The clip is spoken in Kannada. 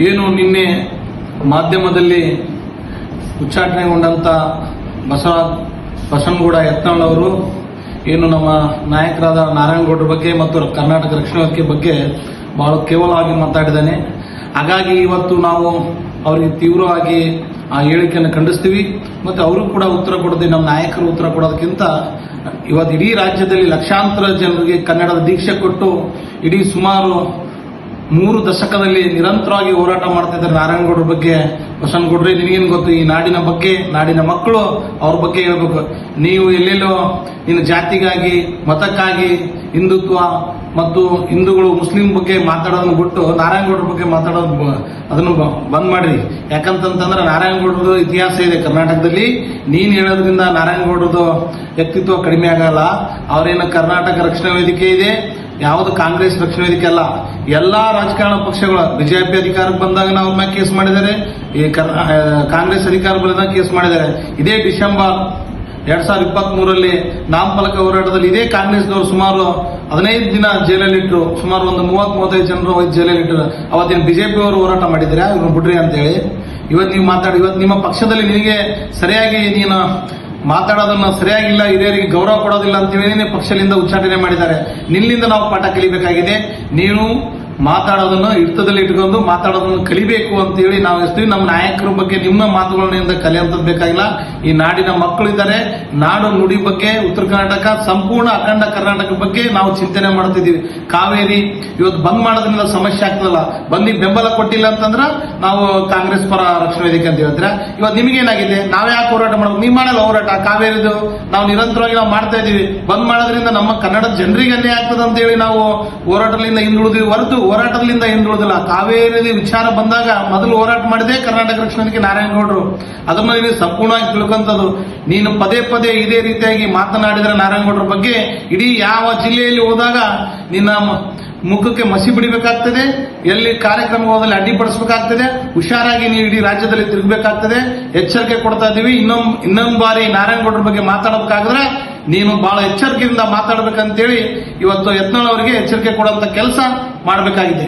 ಏನು ನಿನ್ನೆ ಮಾಧ್ಯಮದಲ್ಲಿ ಉಚ್ಚಾಟನೆಗೊಂಡಂತ ಬಸನಗೌಡ ಯತ್ನಾಳ್ ಅವರು ಏನು ನಮ್ಮ ನಾಯಕರಾದ ನಾರಾಯಣಗೌಡರ ಬಗ್ಗೆ ಮತ್ತು ಕರ್ನಾಟಕ ರಕ್ಷಣಾ ವೇದಿಕೆ ಬಗ್ಗೆ ಬಹಳ ಕೇವಲವಾಗಿ ಮಾತಾಡಿದ್ದಾನೆ. ಹಾಗಾಗಿ ಇವತ್ತು ನಾವು ಅವರಿಗೆ ತೀವ್ರವಾಗಿ ಆ ಹೇಳಿಕೆಯನ್ನು ಖಂಡಿಸ್ತೀವಿ. ಮತ್ತು ಅವರು ಕೂಡ ಉತ್ತರ ಕೊಡದೆ ನಮ್ಮ ನಾಯಕರು ಉತ್ತರ ಕೊಡೋದಕ್ಕಿಂತ ಇವತ್ತು ಇಡೀ ರಾಜ್ಯದಲ್ಲಿ ಲಕ್ಷಾಂತರ ಜನರಿಗೆ ಕನ್ನಡದ ದೀಕ್ಷೆ ಕೊಟ್ಟು ಇಡೀ ಸುಮಾರು 3 ದಶಕದಲ್ಲಿ ನಿರಂತರವಾಗಿ ಹೋರಾಟ ಮಾಡ್ತಾ ಇದ್ದಾರೆ ನಾರಾಯಣಗೌಡರ ಬಗ್ಗೆ. ಬಸನಗೌಡ್ರೆ, ನಿನಗೇನು ಗೊತ್ತು ಈ ನಾಡಿನ ಬಗ್ಗೆ? ನಾಡಿನ ಮಕ್ಕಳು ಅವ್ರ ಬಗ್ಗೆ ಹೇಳ್ಬೇಕು. ನೀವು ಎಲ್ಲೆಲ್ಲೋ ನಿನ್ನ ಜಾತಿಗಾಗಿ, ಮತಕ್ಕಾಗಿ, ಹಿಂದುತ್ವ ಮತ್ತು ಹಿಂದೂಗಳು ಮುಸ್ಲಿಂ ಬಗ್ಗೆ ಮಾತಾಡೋದನ್ನ ಬಿಟ್ಟು ನಾರಾಯಣಗೌಡರ ಬಗ್ಗೆ ಮಾತಾಡೋದು ಅದನ್ನು ಬಂದ್ ಮಾಡ್ರಿ. ಯಾಕಂತಂದ್ರೆ ನಾರಾಯಣಗೌಡರದು ಇತಿಹಾಸ ಇದೆ ಕರ್ನಾಟಕದಲ್ಲಿ. ನೀನ್ ಹೇಳೋದ್ರಿಂದ ನಾರಾಯಣಗೌಡರದು ವ್ಯಕ್ತಿತ್ವ ಕಡಿಮೆ ಆಗಲ್ಲ. ಅವರೇನು ಕರ್ನಾಟಕ ರಕ್ಷಣಾ ವೇದಿಕೆ ಇದೆ, ಯಾವುದು ಕಾಂಗ್ರೆಸ್ ರಕ್ಷಣಾ ವೇದಿಕೆ ಅಲ್ಲ. ಎಲ್ಲಾ ರಾಜಕಾರಣ ಪಕ್ಷಗಳು ಬಿಜೆಪಿ ಅಧಿಕಾರಕ್ಕೆ ಬಂದಾಗ ನಾವು ಅವ್ರ ಮೇಲೆ ಕೇಸ್ ಮಾಡಿದ್ದಾರೆ, ಈ ಕಾಂಗ್ರೆಸ್ ಅಧಿಕಾರ ಬಂದಾಗ ಕೇಸ್ ಮಾಡಿದ್ದಾರೆ. ಇದೇ ಡಿಸೆಂಬರ್ 2023 ನಾಮಫಲಕ ಹೋರಾಟದಲ್ಲಿ ಇದೇ ಕಾಂಗ್ರೆಸ್ನವರು ಸುಮಾರು 15 ದಿನ ಜೈಲಲ್ಲಿಟ್ಟರು. ಸುಮಾರು ಒಂದು 30-35 ಜನರು ಜೈಲಲ್ಲಿಟ್ಟರು. ಅವತ್ತಿನ ಬಿಜೆಪಿ ಅವರು ಹೋರಾಟ ಮಾಡಿದ್ದಾರೆ ಇವ್ರನ್ನ ಬಿಡ್ರಿ ಅಂತ ಹೇಳಿ. ಇವತ್ತು ನೀವು ಇವತ್ತು ನಿಮ್ಮ ಪಕ್ಷದಲ್ಲಿ ನಿನಗೆ ಸರಿಯಾಗಿ ನೀನು ಮಾತಾಡೋದನ್ನ ಸರಿಯಾಗಿಲ್ಲ, ಹಿರಿಯರಿಗೆ ಗೌರವ ಕೊಡೋದಿಲ್ಲ ಅಂತ ಹೇಳಿ ಪಕ್ಷದಿಂದ ಉಚ್ಚಾಟನೆ ಮಾಡಿದ್ದಾರೆ. ನಿನ್ನಿಂದ ನಾವು ಪಾಠ ಕಲಿಬೇಕಾಗಿದೆ. ನೀನು ಮಾತಾಡೋದನ್ನು ಹಿಡಿತದಲ್ಲಿ ಇಟ್ಕೊಂಡು ಮಾತಾಡೋದನ್ನು ಕಲಿಬೇಕು ಅಂತ ಹೇಳಿ ನಾವು ಎಸ್ತೀವಿ. ನಮ್ಮ ನಾಯಕರ ಬಗ್ಗೆ ನಿಮ್ಮ ಮಾತುಗಳಿಂದ ಕಲಿಯುವಂಥದ್ದು ಬೇಕಾಗಿಲ್ಲ. ಈ ನಾಡಿನ ಮಕ್ಕಳಿದ್ದಾರೆ. ನಾಡು ನುಡಿ ಬಗ್ಗೆ ಉತ್ತರ ಕರ್ನಾಟಕ, ಸಂಪೂರ್ಣ ಅಖಂಡ ಕರ್ನಾಟಕ ಬಗ್ಗೆ ನಾವು ಚಿಂತನೆ ಮಾಡ್ತಿದ್ದೀವಿ. ಕಾವೇರಿ ಇವತ್ತು ಬಂದ್ ಮಾಡೋದ್ರಿಂದ ಸಮಸ್ಯೆ ಆಗ್ತದಲ್ಲ, ಬಂದಿಗೆ ಬೆಂಬಲ ಕೊಟ್ಟಿಲ್ಲ ಅಂತಂದ್ರ ನಾವು ಕಾಂಗ್ರೆಸ್ ಪರ ರಕ್ಷಣಾ ವೇದಿಕೆ ಅಂತ ಹೇಳ್ತಾರೆ. ಇವತ್ತು ನಿಮಗೇನಾಗಿದೆ? ನಾವ್ ಯಾಕೆ ಹೋರಾಟ ಮಾಡ್ಬೇಕು? ನೀವು ಮಾಡಲ್ಲ ಹೋರಾಟ. ಕಾವೇರಿದು ನಾವು ನಿರಂತರವಾಗಿ ನಾವು ಮಾಡ್ತಾ ಇದೀವಿ. ಬಂದ್ ಮಾಡೋದ್ರಿಂದ ನಮ್ಮ ಕನ್ನಡದ ಜನರಿಗೆ ಅನ್ಯಾಯ ಆಗ್ತದೆ ಅಂತ ಹೇಳಿ ನಾವು ಹೋರಾಟದಿಂದ ಹಿಂದುಳಿದ್ವಿ ಹೊರತು ಹೋರಾಟದಿಂದ ಹಿಂದುಳಿದಿಲ್ಲ. ಕಾವೇರಿ ವಿಚಾರ ಬಂದಾಗ ಮೊದಲು ಹೋರಾಟ ಮಾಡಿದೆ ಕರ್ನಾಟಕ ರಕ್ಷಣಾ ವೇದಿಕೆ ನಾರಾಯಣಗೌಡರು. ಅದನ್ನ ನೀನು ಸಂಪೂರ್ಣವಾಗಿ ತಿಳ್ಕೊಂತದ್ದು. ನೀನು ಪದೇ ಪದೇ ಇದೇ ರೀತಿಯಾಗಿ ಮಾತನಾಡಿದ್ರೆ ನಾರಾಯಣಗೌಡರ ಬಗ್ಗೆ ಇಡೀ ಯಾವ ಜಿಲ್ಲೆಯಲ್ಲಿ ಹೋದಾಗ ನಿನ್ನ ಮುಖಕ್ಕೆ ಮಸಿ ಬಿಡಬೇಕಾಗ್ತದೆ. ಎಲ್ಲಿ ಕಾರ್ಯಕ್ರಮ ಹೋದಲ್ಲಿ ಅಡ್ಡಿಪಡಿಸಬೇಕಾಗ್ತದೆ. ಹುಷಾರಾಗಿ ನೀವು ಇಡೀ ರಾಜ್ಯದಲ್ಲಿ ತಿರುಗಬೇಕಾಗ್ತದೆ. ಎಚ್ಚರಿಕೆ ಕೊಡ್ತಾ ಇದೀವಿ. ಇನ್ನೊಂದು ಬಾರಿ ನಾರಾಯಣಗೌಡರ ಬಗ್ಗೆ ಮಾತಾಡಬೇಕಾದ್ರೆ ನೀನು ಬಹಳ ಎಚ್ಚರಿಕೆಯಿಂದ ಮಾತಾಡಬೇಕಂತೇಳಿ ಇವತ್ತು ಯತ್ನಾಳ್ ಅವರಿಗೆ ಎಚ್ಚರಿಕೆ ಕೊಡುವಂತ ಕೆಲಸ ಮಾಡಬೇಕಾಗಿದೆ.